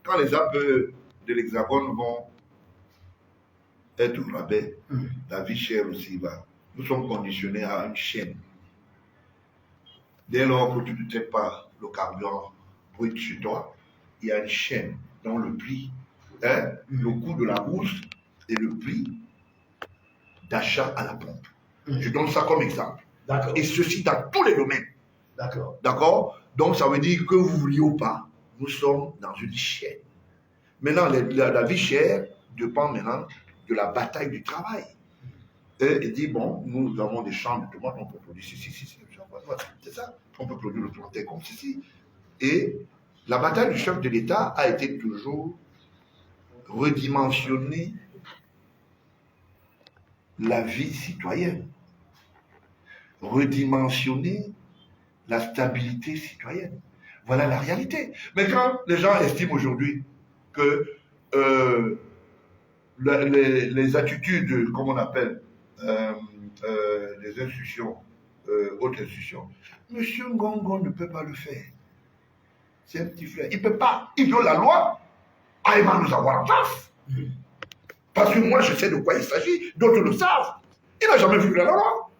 Quand les APE de l'Hexagone vont être au rabais, la vie chère aussi va. Nous sommes conditionnés à une chaîne. Dès lors que tu ne traites pas le carburant brut chez toi, il y a une chaîne dans le prix, le coût de la bourse et le prix d'achat à la pompe. Je donne ça comme exemple. Et ceci dans tous les domaines. D'accord? Donc ça veut dire que vous vouliez ou pas, nous sommes dans une chaîne. Maintenant, la vie chère dépend maintenant de la bataille du travail. Et il dit, bon, nous avons des champs de tomates, on peut produire ceci, c'est ça. On peut produire le plantain comme ceci. Et la bataille du chef de l'État a été toujours redimensionner la vie citoyenne, redimensionner la stabilité citoyenne. Voilà la réalité. Mais quand les gens estiment aujourd'hui que les attitudes, comme on appelle, les institutions, autres institutions, M. Ngongo ne peut pas le faire. C'est un petit frère. Il ne peut pas. Il viole la loi. Ah, il va nous avoir en face. Parce que moi, je sais de quoi il s'agit. D'autres le savent. Il n'a jamais vu la loi.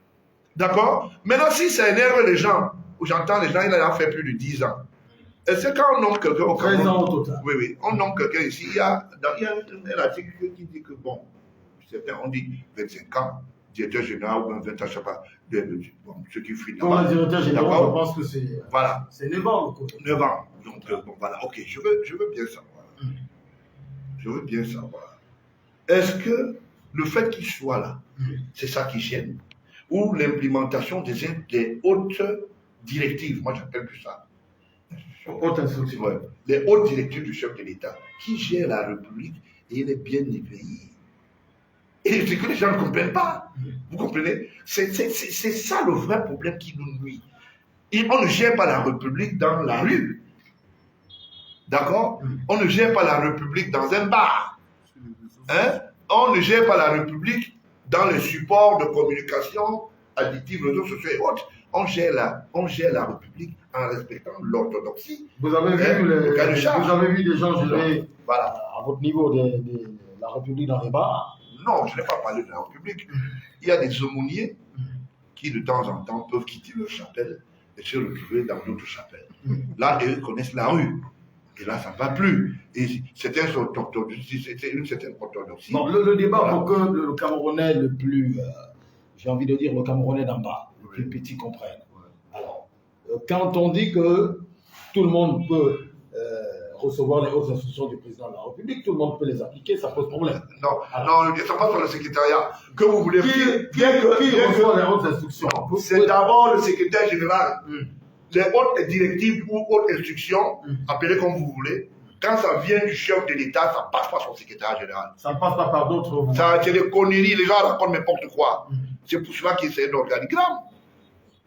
D'accord? Maintenant, si ça énerve les gens, où j'entends les gens, il a fait plus de 10 ans. Et c'est quand on nomme quelqu'un au Cameroun. 13 ans au total. Oui. On nomme quelqu'un ici. Il y a un article qui dit que, bon, certains ont dit 25 ans, directeur général ou 20 ans, je ne sais pas, ceux qui fuient là-bas. Pour le directeur général, je pense que c'est voilà. 9 ans. 9 ans. Donc, bon, voilà, ok, je veux bien savoir. Je veux bien savoir. Est-ce que le fait qu'il soit là, c'est ça qui gêne? Ou l'implémentation des hautes directives, moi j'appelle plus ça. Haute instruction. Ouais. Les hautes directives du chef de l'État, qui gère la République et il est bien éveillé. Et c'est que les gens ne comprennent pas. Vous comprenez? C'est ça le vrai problème qui nous nuit. Et on ne gère pas la République dans la rue. D'accord? On ne gère pas la République dans un bar. On ne gère pas la République dans les supports de communication addictive, réseaux sociaux et autres. On gère la République en respectant l'orthodoxie. Vous avez vu vous avez vu des gens gérer voilà. À votre niveau de la République dans les bars? Non, je n'ai pas parlé de la République. Il y a des aumôniers qui, de temps en temps, peuvent quitter leur chapelle et se retrouver dans d'autres chapelles. Là, ils connaissent la rue. Et là, ça ne va plus. Et c'était une certaine orthodoxie. Bon, le débat pour que le Camerounais le plus, j'ai envie de dire le Camerounais d'en bas, le plus petit comprenne. Alors, quand on dit que tout le monde peut recevoir les hautes instructions du président de la République, tout le monde peut les appliquer, ça pose problème. Non, ça passe par le secrétariat. Que vous voulez Qui reçoit les hautes instructions? C'est d'abord le secrétaire général. Les hautes directives ou hautes instructions, appelez comme vous voulez, quand ça vient du chef de l'État, ça passe par son secrétaire général. Ça ne passe pas par d'autres. C'est des conneries, les gens racontent n'importe quoi. C'est pour cela qu'il c'est un organigramme.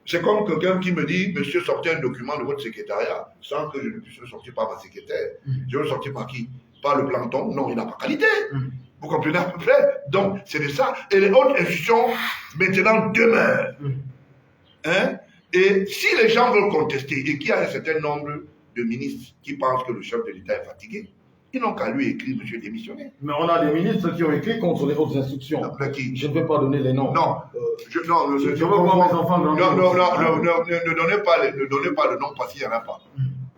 C'est comme quelqu'un qui me dit, monsieur, sortez un document de votre secrétariat, sans que je ne puisse le sortir par ma secrétaire. Je veux le sortir par qui? Par le planton? Non, il n'a pas qualité. Vous comprenez à peu près? Donc, c'est de ça. Et les hautes institutions, maintenant, demeurent. Hein? Et si les gens veulent contester, et qu'il y a un certain nombre de ministres qui pensent que le chef de l'État est fatigué, ils n'ont qu'à lui écrire, monsieur démissionnaire. Mais on a des ministres qui ont écrit contre les hautes instructions. Je ne vais pas donner les noms. Non. Je veux voir mes enfants dans ne donnez pas le nom parce qu'il n'y en a pas.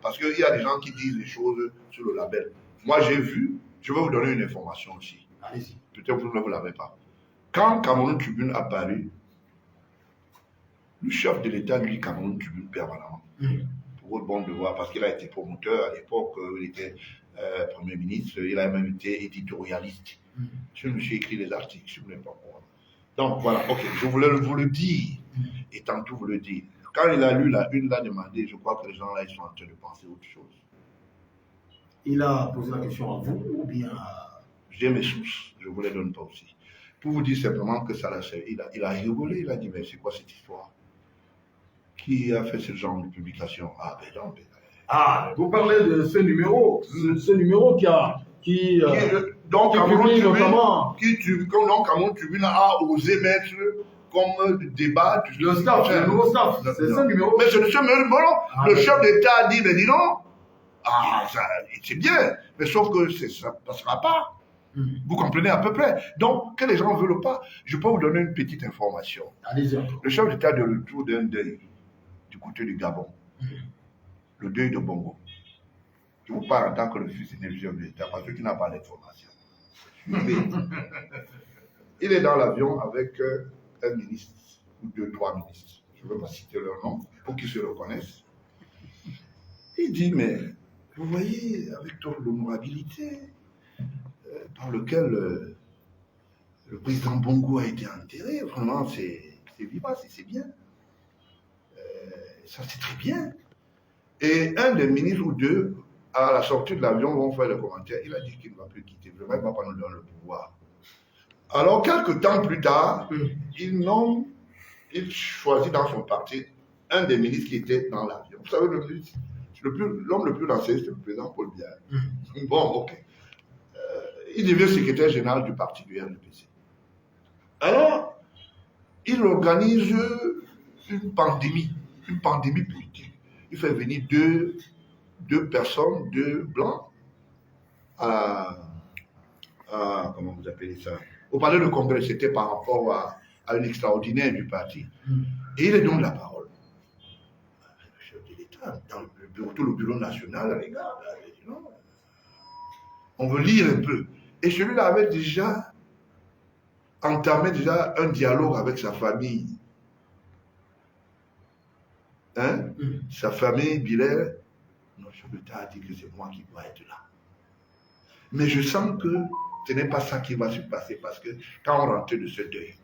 Parce qu'il y a des gens qui disent les choses sur le label. Moi, j'ai vu, je vais vous donner une information aussi. Allez-y. Peut-être que vous ne vous l'avez pas. Quand Cameroun Tribune a paru, le chef de l'État lui Cameroun Tribune permanemment. Pour votre bon devoir, parce qu'il a été promoteur à l'époque, il était Premier ministre, il a même été éditorialiste. Je me suis écrit des articles sur n'importe quoi. Donc voilà, ok, je voulais vous le dire, et tantôt vous le dire. Quand il a lu la une, l'a demandé, je crois que les gens là, ils sont en train de penser autre chose. Il a posé la question à vous ou bien J'ai mes sources, je ne vous les donne pas aussi. Pour vous dire simplement que ça l'a servi, il a rigolé, il a dit, mais c'est quoi cette histoire? Qui a fait ce genre de publication? Ah, ben non, vous parlez de ce numéro, ce numéro donc Cameroun Tribune a osé mettre comme débat le nouveau staff, c'est ce numéro. Mais c'est ce numéro, le chef d'État a dit, mais dis non, c'est bien, mais sauf que ça ne passera pas. Vous comprenez à peu près. Donc, que les gens ne veulent pas, je peux vous donner une petite information. Allez-y. Le chef d'État est de retour d'un deuil du côté du Gabon. Le deuil de Bongo. Je vous parle en tant que le fils et le chef de l'État, parce qu'il n'a pas d'information. Il est dans l'avion avec un ministre, ou deux, trois ministres. Je ne veux pas citer leur nom, pour qu'ils se reconnaissent. Il dit, mais vous voyez, avec toute l'honorabilité dans laquelle le président Bongo a été enterré, vraiment, c'est vivace et c'est bien. Ça, c'est très bien. Et un des ministres ou deux, à la sortie de l'avion, vont faire le commentaire. Il a dit qu'il ne va plus quitter. Vraiment, il ne va pas nous donner le pouvoir. Alors, quelques temps plus tard, il choisit dans son parti un des ministres qui était dans l'avion. Vous savez, l'homme le plus lancé, c'est le président Paul Biya. Bon, ok. Il devient secrétaire général du parti du RDPC. Alors, il organise une pandémie politique. Il fait venir deux personnes, deux blancs, comment vous appelez ça? Au palais de congrès, c'était par rapport à une extraordinaire du parti. Et il leur donne la parole. Le chef de l'État, dans tout le bureau national, regarde, il dit non. On veut lire un peu. Et celui-là avait déjà entamé un dialogue avec sa famille. Hein? Sa famille, Bilal, non, chef de l'État a dit que c'est moi qui dois être là. Mais je sens que ce n'est pas ça qui va se passer parce que quand on rentre de ce deuil,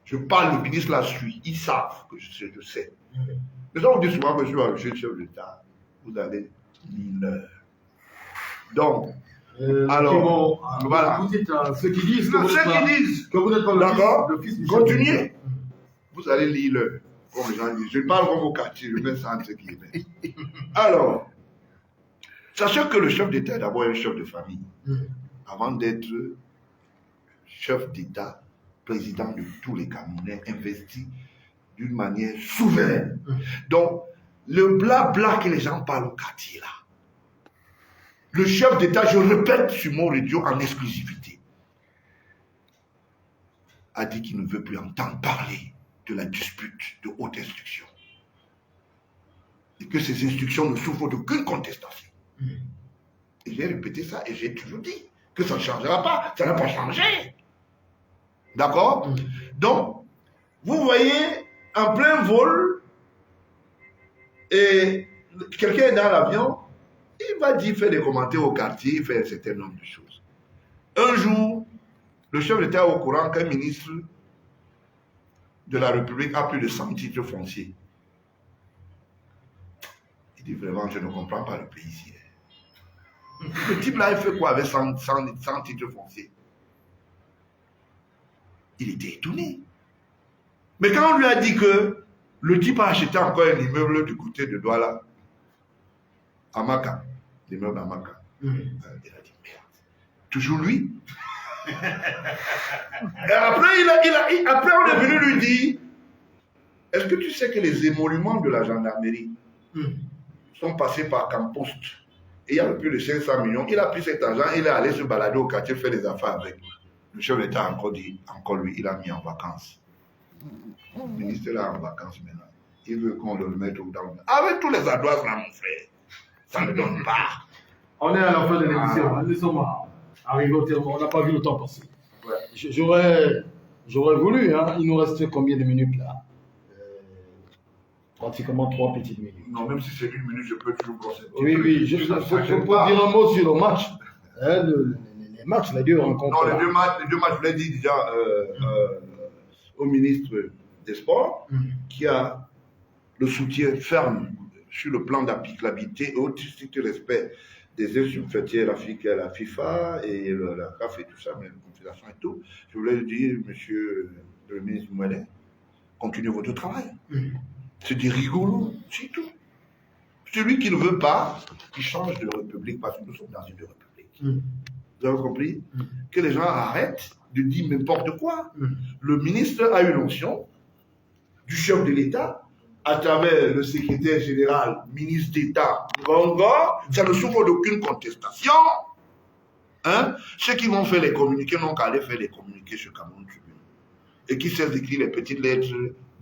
je parle, le ministre la suit, ils savent que je sais. Mais ça, on dit souvent que je suis le chef de l'État, vous allez lire. Donc, alors, voilà. Vous dites ceux qui disent que vous n'êtes pas le fils du chef. Continuez. Vous allez lire comme les gens disent. Je parle comme au quartier, je mets ça en ce qui est. Alors, sachez que le chef d'État est d'abord un chef de famille. Avant d'être chef d'État, président de tous les Camerounais, investi d'une manière souveraine. Donc, le blabla que les gens parlent au quartier, là, le chef d'État, je répète sur mon radio en exclusivité, a dit qu'il ne veut plus entendre parler de la dispute de haute instruction. Et que ces instructions ne souffrent d'aucune contestation. Et j'ai répété ça et j'ai toujours dit que ça ne changera pas. Ça n'a pas changé. D'accord? Donc, vous voyez, en plein vol, et quelqu'un est dans l'avion, il va dire, faire des commentaires au quartier, faire un certain nombre de choses. Un jour, le chef d'État est au courant qu'un ministre de la République a plus de 100 titres fonciers. Il dit vraiment, je ne comprends pas le pays ici. Le type là, il fait quoi avec 100 titres fonciers? Il était étonné. Mais quand on lui a dit que le type a acheté encore un immeuble du côté de Douala, à Maka, l'immeuble à Maka, il a dit merde, toujours lui. Et après, on est venu lui dire, est-ce que tu sais que les émoluments de la gendarmerie sont passés par Campost et il y a plus de 500 millions. Il a pris cet argent, il est allé se balader au quartier, faire des affaires avec. Le chef d'État a encore dit, encore lui, il a mis en vacances. Le ministre est là en vacances maintenant. Il veut qu'on le mette au down. Avec tous les adroits là, mon frère, ça ne donne pas. On est à la fin de l'émission. Nous sommes arrivés au terme. On n'a pas vu le temps passer. Ouais. J'aurais voulu, hein. Il nous reste combien de minutes là? Pratiquement 3 petites minutes. Non, même si c'est 1 minute, je peux toujours procéder. Oui, il faut dire un mot sur le match. Hein, les matchs, les deux rencontres. Non, les deux matchs, je l'ai dit déjà au ministre des Sports, qui a le soutien ferme sur le plan d'applicabilité et au strict respect des instruments fêtières africaines, la FIFA et la CAF et tout ça, même la Confédération et tout. Je voulais dire, monsieur le ministre Mouelet, continuez votre travail. C'est du rigolo, c'est tout. Celui qui ne veut pas, il change de république parce que nous sommes dans une république. Vous avez compris? Que les gens arrêtent de dire n'importe quoi. Le ministre a eu l'onction du chef de l'État à travers le secrétaire général, ministre d'État, Ngongo. Ça ne souffre d'aucune contestation. Hein? Ceux qui vont faire les communiqués n'ont qu'à aller faire les communiqués sur Cameroun Tribune. Et qui savent écrire les petites lettres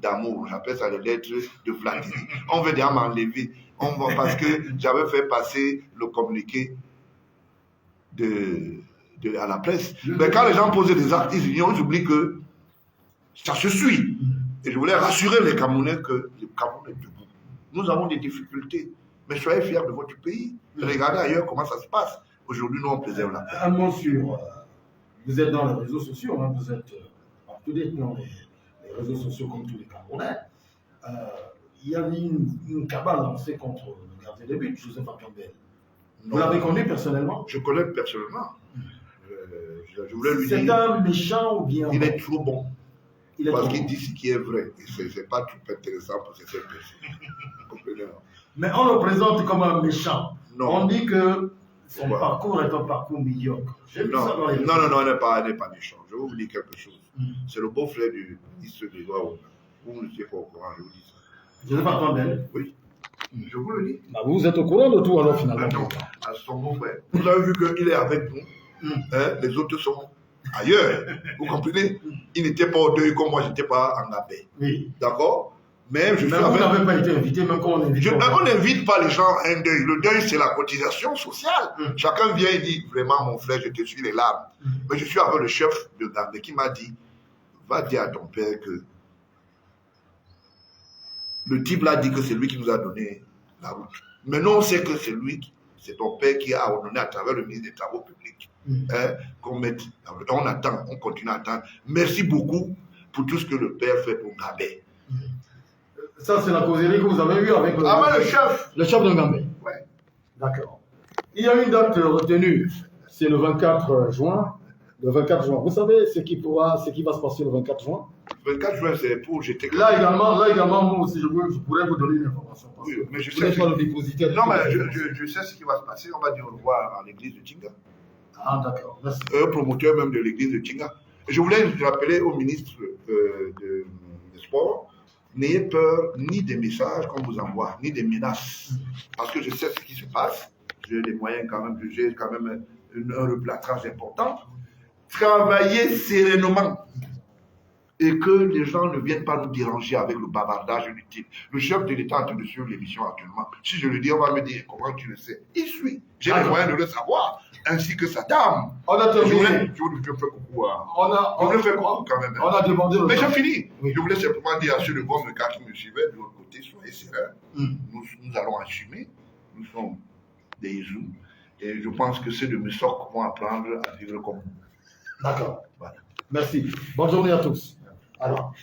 d'amour, j'appelle ça les lettres de Vladimir. On veut déjà m'enlever. Parce que j'avais fait passer le communiqué à la presse. Mais quand les gens posaient des actes, ils oublient que ça se suit. Et je voulais rassurer les Camerounais que le Cameroun est debout. Nous avons des difficultés, mais soyez fiers de votre pays. Regardez ailleurs comment ça se passe. Aujourd'hui, nous, on préserve la paix. Un mot sur... vous êtes dans les réseaux sociaux, hein, vous êtes dans les réseaux sociaux comme tous les Camerounais. Il y avait une cabale lancée contre le gardien de but, Joseph Akambel. Vous l'avez connu personnellement? Je connais personnellement. Je voulais lui dire... C'est un méchant ou bien... Il est trop bon. Parce qu'il dit ce qui est vrai. Et ce n'est pas tout intéressant pour cette personne. Mais on le présente comme un méchant. Non. On dit que son parcours est un parcours médiocre. Non, il n'est pas méchant. Je vais vous dire quelque chose. C'est le beau-frère du ministre des Lois. Vous n'étiez pas au courant, je vous dis ça. Je ne sais pas Akambel. Oui. Je vous le dis. Bah, vous êtes au courant de tout alors finalement. Non, à son beau-frère. Vous avez vu qu'il est avec nous. Hein, les autres sont ailleurs. Vous comprenez? Il n'était pas au deuil comme moi, je n'étais pas en appel. Oui. D'accord? Mais je suis vous n'avez pas été invité, même quand on invite. On n'invite pas les gens à un deuil. Le deuil, c'est la cotisation sociale. Chacun vient et dit, vraiment, mon frère, je te suis les larmes. Mais je suis avec le chef de Gambé qui m'a dit, va dire à ton père que le type là dit que c'est lui qui nous a donné la route. Maintenant, on sait que c'est ton père qui a ordonné à travers le ministre des Travaux publics qu'on mette. On attend, on continue à attendre. Merci beaucoup pour tout ce que le père fait pour Gambé. Ça, c'est la causerie que vous avez eue avec le chef. Le chef de Gambé. Oui. D'accord. Il y a une date retenue, c'est le 24 juin. Le 24 juin. Vous savez ce qui va se passer le 24 juin? Le 24 juin, c'est pour jeter. Là également, moi aussi, je pourrais vous donner une information. Oui, mais je sais pas le dépositaire. Non, mais je sais ce qui va se passer. On va dire au revoir à l'église de Tinga. Ah, d'accord. Merci. Un promoteur même de l'église de Tinga. Je voulais rappeler au ministre des Sports n'ayez peur ni des messages qu'on vous envoie, ni des menaces. Parce que je sais ce qui se passe. J'ai les moyens quand même, j'ai quand même un replâtrage important. Travaillez sereinement. Et que les gens ne viennent pas nous déranger avec le bavardage inutile. Le chef de l'État est en train de suivre l'émission actuellement. Si je le dis, on va me dire comment tu le sais. Il suit. J'ai les moyens de le savoir, ainsi que sa dame. On a terminé. Je voulais faire coucou. On Je voulais faire coucou quand même. On a demandé le Mais temps. j'ai fini. Oui. Je voulais simplement dire à ceux de votre gars qui me suivaient de l'autre côté, soyez sereins. Nous allons assumer. Nous sommes des Isous. Et je pense que ceux de mes sorts vont apprendre à vivre comme nous. D'accord. Voilà. Merci. Bonne journée à tous. Alors.